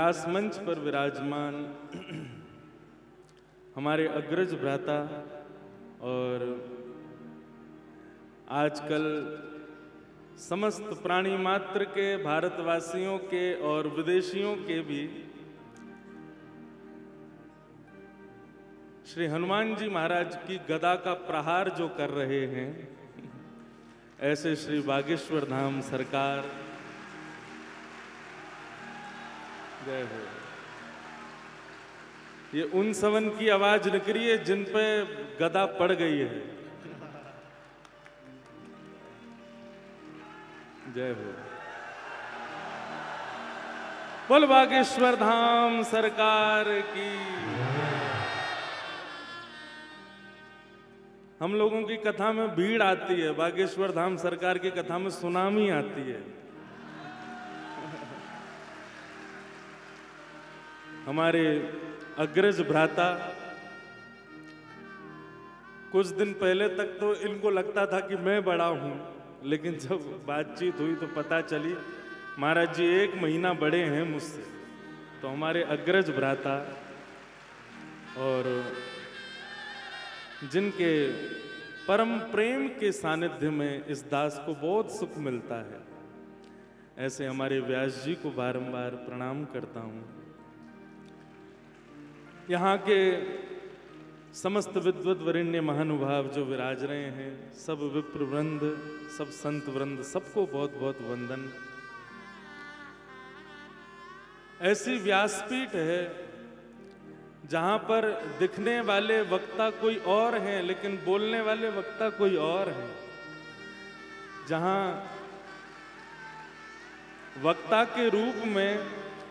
व्यास मंच पर विराजमान हमारे अग्रज भ्राता और आजकल समस्त प्राणी मात्र के, भारतवासियों के और विदेशियों के भी श्री हनुमान जी महाराज की गदा का प्रहार जो कर रहे हैं, ऐसे श्री बागेश्वर धाम सरकार, जय हो। ये उन सवन की आवाज निकली है जिन पे गदा पड़ गई है। जय हो। बोल बागेश्वर धाम सरकार की। हम लोगों की कथा में भीड़ आती है, बागेश्वर धाम सरकार की कथा में सुनामी आती है। हमारे अग्रज भ्राता, कुछ दिन पहले तक तो इनको लगता था कि मैं बड़ा हूं, लेकिन जब बातचीत हुई तो पता चली महाराज जी 1 महीना बड़े हैं मुझसे। तो हमारे अग्रज भ्राता और जिनके परम प्रेम के सानिध्य में इस दास को बहुत सुख मिलता है, ऐसे हमारे व्यास जी को बारंबार प्रणाम करता हूं। यहाँ के समस्त विद्वत वरेण्य महानुभाव जो विराज रहे हैं, सब विप्र वृंद, सब संत वृंद, सबको बहुत बहुत वंदन। ऐसी व्यासपीठ है जहां पर दिखने वाले वक्ता कोई और हैं, लेकिन बोलने वाले वक्ता कोई और हैं। जहां वक्ता के रूप में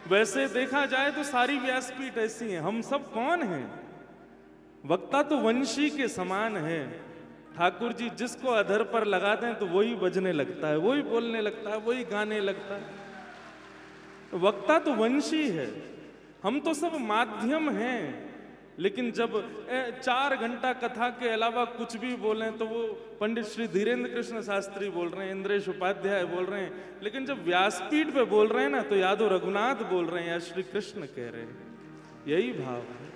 वैसे देखा जाए तो सारी व्यासपीठ ऐसी हैं। हम सब कौन हैं? वक्ता तो वंशी के समान है। ठाकुर जी जिसको अधर पर लगाते हैं तो वही बजने लगता है, वही बोलने लगता है, वही गाने लगता है। वक्ता तो वंशी है, हम तो सब माध्यम हैं। लेकिन जब 4 घंटा कथा के अलावा कुछ भी बोलें तो वो पंडित श्री धीरेन्द्र कृष्ण शास्त्री बोल रहे हैं, इंद्रेश उपाध्याय बोल रहे हैं, लेकिन जब व्यासपीठ पे बोल रहे हैं ना तो यादव रघुनाथ बोल रहे हैं या श्री कृष्ण कह रहे हैं। यही भाव है।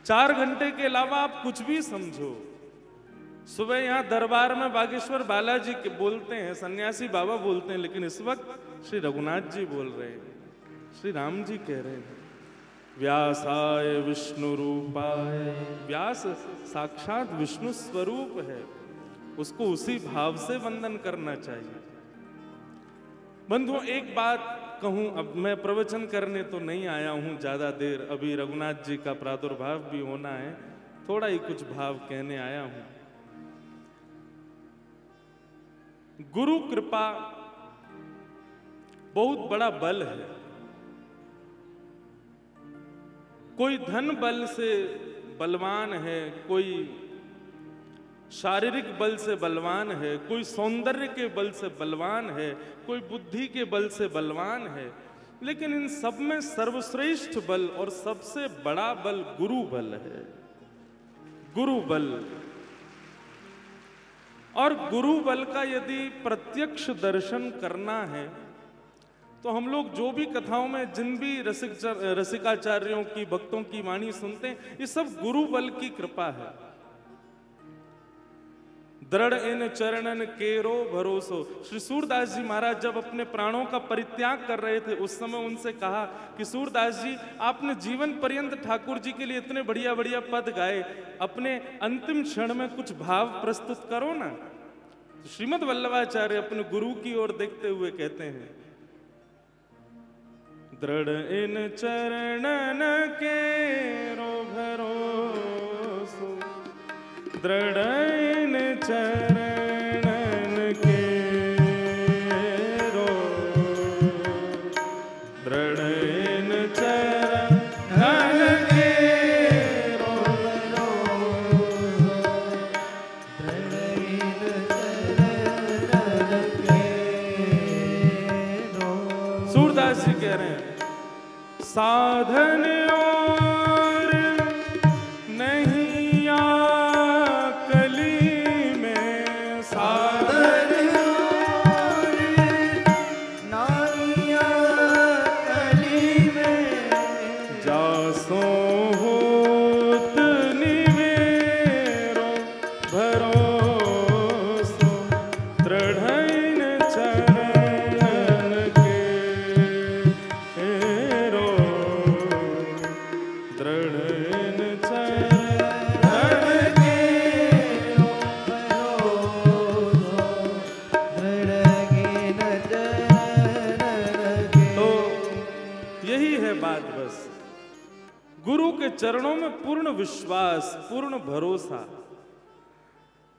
4 घंटे के अलावा आप कुछ भी समझो। सुबह यहाँ दरबार में बागेश्वर बालाजी के बोलते हैं, सन्यासी बाबा बोलते हैं, लेकिन इस वक्त श्री रघुनाथ जी बोल रहे हैं, श्री राम जी कह रहे हैं। व्यासाय विष्णु रूपाय, व्यास साक्षात विष्णु स्वरूप है, उसको उसी भाव से वंदन करना चाहिए। बंधुओं एक बात कहूं, अब मैं प्रवचन करने तो नहीं आया हूं ज्यादा देर, अभी रघुनाथ जी का प्रादुर्भाव भी होना है, थोड़ा ही कुछ भाव कहने आया हूं। गुरु कृपा बहुत बड़ा बल है। कोई धन बल से बलवान है, कोई शारीरिक बल से बलवान है, कोई सौंदर्य के बल से बलवान है, कोई बुद्धि के बल से बलवान है, लेकिन इन सब में सर्वश्रेष्ठ बल और सबसे बड़ा बल गुरु बल है। गुरु बल। और गुरु बल का यदि प्रत्यक्ष दर्शन करना है तो हम लोग जो भी कथाओं में जिन भी रसिकाचार्यों की, भक्तों की वाणी सुनते हैं, ये सब गुरु बल की कृपा है। दृढ़ इन चरणन केरो भरोसो। श्री सूरदास जी महाराज जब अपने प्राणों का परित्याग कर रहे थे, उस समय उनसे कहा कि सूरदास जी, आपने जीवन पर्यंत ठाकुर जी के लिए इतने बढ़िया बढ़िया पद गाए, अपने अंतिम क्षण में कुछ भाव प्रस्तुत करो ना। श्रीमद् वल्लभाचार्य अपने गुरु की ओर देखते हुए कहते हैं, दृढ़ इन चरणन केरो भरोसो, दृढ़ इन चरणन केरो, दृढ़ इन चरणन केरो भरोसो, दृढ़ इन चरणन केरो। सूरदास जी कह रहे हैं, साधन और नहीं आकली में, साधन और नहीं आकली भरोसो दृढ़इन चरण के रो दृढ़इन चरण के रो भरोसो दृढ़इन चरण के। तो यही है बात बस, गुरु के चरणों में पूर्ण विश्वास, पूर्ण भरोसा।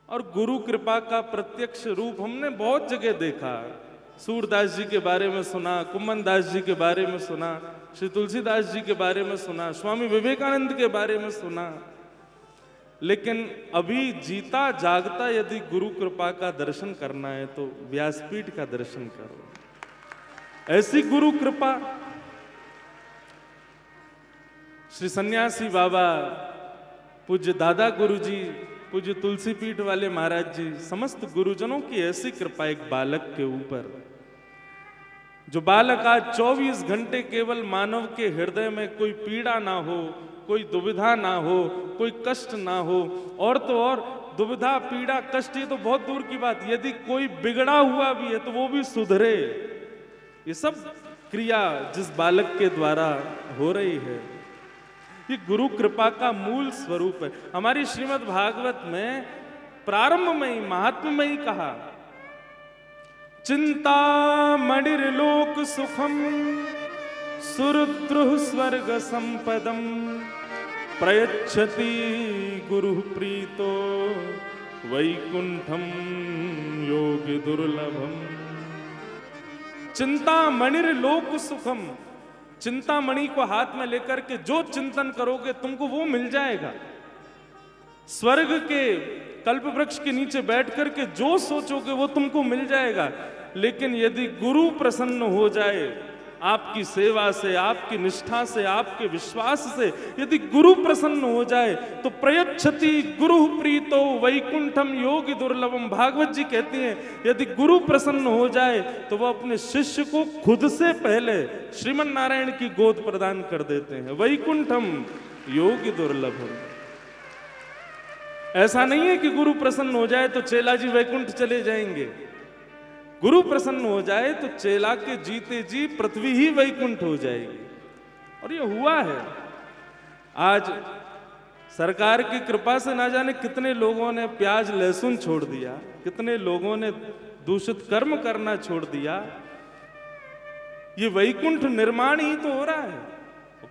और गुरु कृपा का प्रत्यक्ष रूप हमने बहुत जगह देखा। सूरदास जी के बारे में सुना, कुम्मन दास जी के बारे में सुना, श्री तुलसीदास जी के बारे में सुना, स्वामी विवेकानंद के बारे में सुना। लेकिन अभी जीता जागता यदि गुरु कृपा का दर्शन करना है तो व्यासपीठ का दर्शन करो। ऐसी गुरु कृपा, श्री सन्यासी बाबा, पूज्य दादा गुरु जी, पूज्य तुलसी पीठ वाले महाराज जी, समस्त गुरुजनों की ऐसी कृपा एक बालक के ऊपर, जो बालक आज 24 घंटे केवल मानव के हृदय में कोई पीड़ा ना हो, कोई दुविधा ना हो, कोई कष्ट ना हो। और तो और दुविधा, पीड़ा, कष्ट ये तो बहुत दूर की बात, यदि कोई बिगड़ा हुआ भी है तो वो भी सुधरे। ये सब क्रिया जिस बालक के द्वारा हो रही है, ये गुरु कृपा का मूल स्वरूप है। हमारी श्रीमद् भागवत में प्रारंभ में ही, महात्म्य में ही कहा, चिंता मणिर्लोक सुखम सुरुद्रुः स्वर्ग संपदम प्रयच्छति गुरु प्रीतो वैकुंठम योगी दुर्लभम। चिंता मणिर्लोक सुखम, चिंतामणि को हाथ में लेकर के जो चिंतन करोगे तुमको वो मिल जाएगा। स्वर्ग के कल्प वृक्ष के नीचे बैठ करके जो सोचोगे वो तुमको मिल जाएगा। लेकिन यदि गुरु प्रसन्न हो जाए, आपकी सेवा से, आपकी निष्ठा से, आपके विश्वास से यदि गुरु प्रसन्न हो जाए तो प्रयच्छति गुरु प्रीतो वैकुंठम योगी दुर्लभम। भागवत जी कहती हैं, यदि गुरु प्रसन्न हो जाए तो वह अपने शिष्य को खुद से पहले श्रीमन नारायण की गोद प्रदान कर देते हैं। वैकुंठम योगी दुर्लभम। ऐसा नहीं है कि गुरु प्रसन्न हो जाए तो चेला जी वैकुंठ चले जाएंगे। गुरु प्रसन्न हो जाए तो चेला के जीते जी पृथ्वी ही वैकुंठ हो जाएगी। और ये हुआ है। आज सरकार की कृपा से ना जाने कितने लोगों ने प्याज लहसुन छोड़ दिया, कितने लोगों ने दूषित कर्म करना छोड़ दिया। ये वैकुंठ निर्माण ही तो हो रहा है।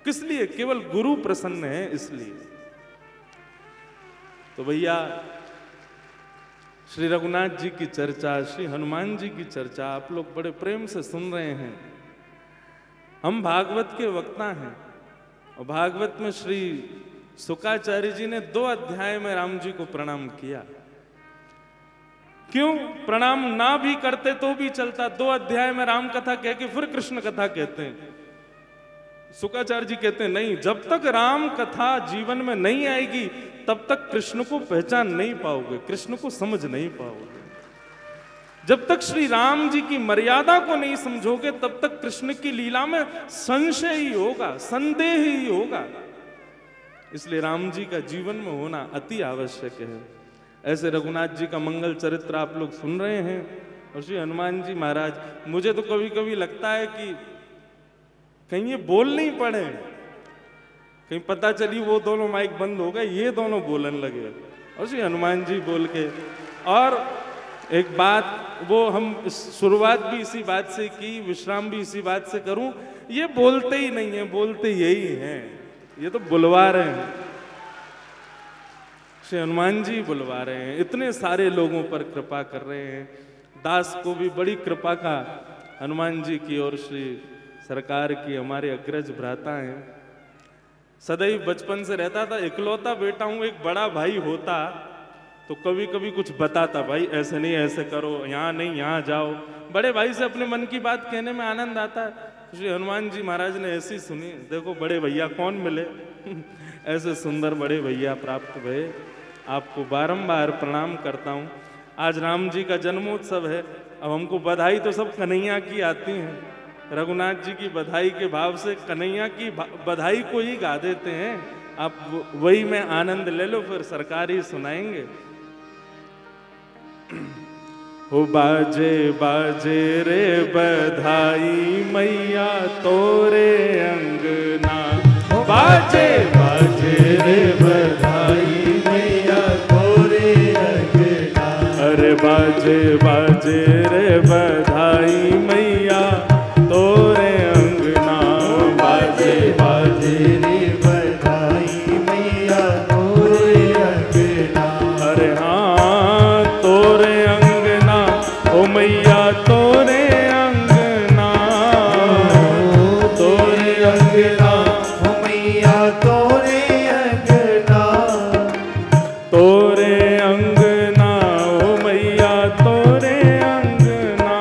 किस लिए? केवल गुरु प्रसन्न है इसलिए। तो भैया, श्री रघुनाथ जी की चर्चा, श्री हनुमान जी की चर्चा आप लोग बड़े प्रेम से सुन रहे हैं। हम भागवत के वक्ता हैं और भागवत में श्री शुकाचार्य जी ने 2 अध्याय में राम जी को प्रणाम किया। क्यों? प्रणाम ना भी करते तो भी चलता। 2 अध्याय में राम कथा कह के फिर कृष्ण कथा कहते हैं। शुकाचार्य जी कहते हैं नहीं, जब तक राम कथा जीवन में नहीं आएगी तब तक कृष्ण को पहचान नहीं पाओगे, कृष्ण को समझ नहीं पाओगे। जब तक श्री राम जी की मर्यादा को नहीं समझोगे तब तक कृष्ण की लीला में संशय ही होगा, संदेह ही होगा। इसलिए राम जी का जीवन में होना अति आवश्यक है। ऐसे रघुनाथ जी का मंगल चरित्र आप लोग सुन रहे हैं। और श्री हनुमान जी महाराज, मुझे तो कभी कभी लगता है कि कहीं ये बोल नहीं पड़े, कहीं पता चली वो दोनों माइक बंद हो गए, ये दोनों बोलने लगे और श्री हनुमान जी बोल के। और एक बात, वो हम शुरुआत भी इसी बात से की, विश्राम भी इसी बात से करूं, ये बोलते ही नहीं है, बोलते यही हैं, ये तो बुलवा रहे हैं। श्री हनुमान जी बुलवा रहे हैं, इतने सारे लोगों पर कृपा कर रहे हैं। दास को भी बड़ी कृपा का हनुमान जी की और श्री सरकार की, हमारे अग्रज भ्राता हैं। सदैव बचपन से रहता था, इकलौता बेटा हूं, एक बड़ा भाई होता तो कभी कभी कुछ बताता, भाई ऐसे नहीं, ऐसे करो, यहाँ नहीं, यहाँ जाओ। बड़े भाई से अपने मन की बात कहने में आनंद आता। श्री हनुमान जी महाराज ने ऐसी सुनी, देखो बड़े भैया कौन मिले ऐसे सुंदर बड़े भैया प्राप्त भये। आपको बारंबार प्रणाम करता हूँ। आज राम जी का जन्मोत्सव है। अब हमको बधाई तो सब कन्हैया की आती हैं, रघुनाथ जी की बधाई के भाव से कन्हैया की बधाई को ही गा देते हैं। आप वही में आनंद ले लो, फिर सरकार ही सुनाएंगे। हो बाजे बाजे रे बधाई मैया तोरे अंगना, बाजे बाजे रे बधाई मैया तोरे अंगना, अरे बाजे बाजे रे बधाई मैया तोरे अंगना, बाजे बाजे रे बधाई मैया तोरे अंगना, अरे हाँ तोरे अंगना ओ मैया तोरे अंगना, तोरे अंगना ओ मैया तोरे अंगना, तोरे अंगना ओ मैया तोरे अंगना,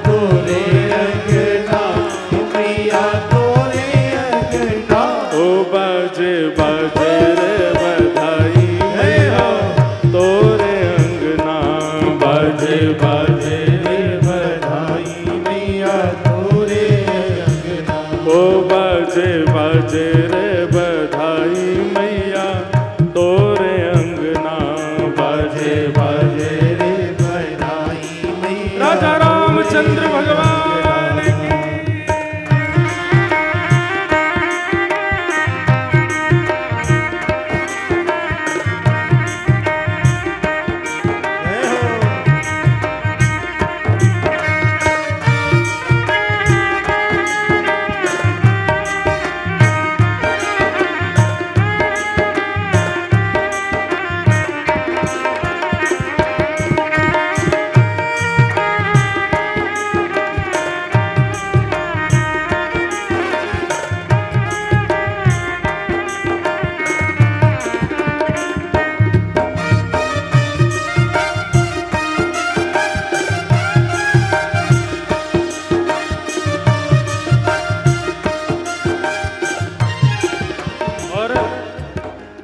तोरे अंगना ओ मैया तोरे अंगना, ओ बाजे बाजे रे बधाई मैया तोरे अंगना, बाजे बाजे रे बधाई मैया तोरे अंगना, ओ बाजे बाजे रे बधाई मैया तोरे अंगना, बाजे बाजे रे बधाई मैया राजा रामचंद्र भगवान की।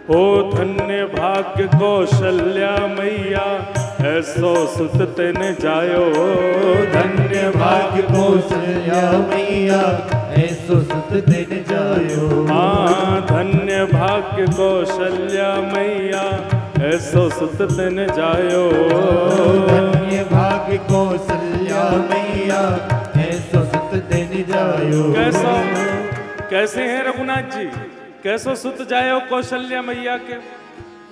ओ धन्य भाग्य कौशल्या मैया ऐसो सुत तेन जायो, धन्य भाग्य कौशल्या मैया ऐसो सुत तेन जायो, हाँ धन्य भाग्य कौशल्या मैया ऐसो सुत तेन जायो, धन्य भाग्य कौशल्या मैया ऐसो सुत तेन जायो, कैसो कैसे हैं रघुनाथ जी, कैसो सुत जायो कौशल्या मैया के,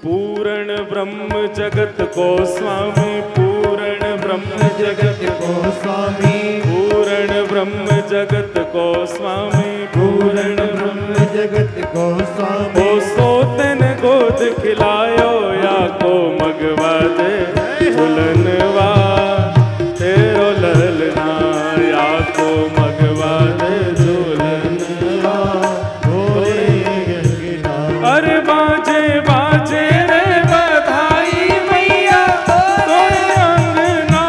पूर्ण ब्रह्म जगत को स्वामी, पूर्ण ब्रह्म जगत को स्वामी, पूर्ण ब्रह्म जगत को स्वामी, पूर्ण ब्रह्म जगत को स्वामी, ओ सोतन गोद खिलायो या को मगवा दे झुलनवा, तेरो ललना या को मगवा दे झुलनवा, अरे बाजे बाजे रे बधाई मैया तोरे अंगना,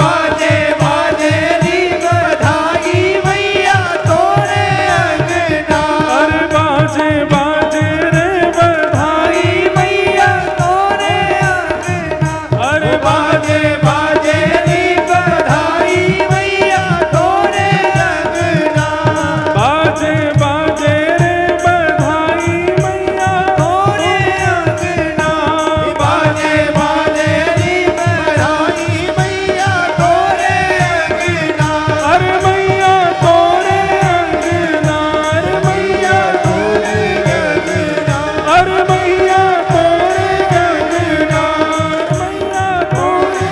बाजे बाजे री बधाई मैया तोरे अंगना, अरे बाजे बाजे रे बधाई मैया तोरे अंगना, अरे बाजे बाजे री बधाई मैया तोरे अंगना, बाजे बाजे रे बधाई मैया तोरे अंगना, बाजे बाजे री बधाई मैया तोरे अंगना, अरे मैया तोरे अंगना, अरे मैया तोरे अंगना, अरे मैया तोरे अंगना, मैया तोरे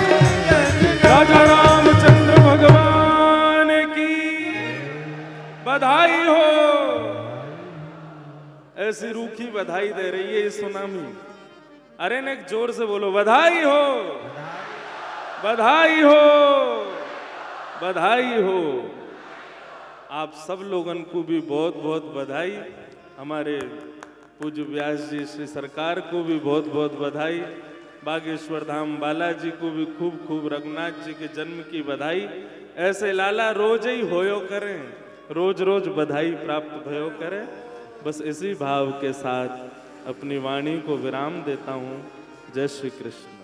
राजा रामचंद्र भगवान की बधाई हो। ऐसी रूखी बधाई दे रही है ये सुनामी, अरे ने जोर से बोलो बधाई हो, बधाई हो, बधाई हो। आप सब लोगन को भी बहुत बहुत बधाई, हमारे पूज्य व्यास जी श्री सरकार को भी बहुत बहुत बधाई, बागेश्वर धाम बालाजी को भी खूब खूब, रघुनाथ जी के जन्म की बधाई। ऐसे लाला रोज ही होयो करें, रोज रोज बधाई प्राप्त भयो करें। बस इसी भाव के साथ अपनी वाणी को विराम देता हूँ। जय श्री कृष्ण।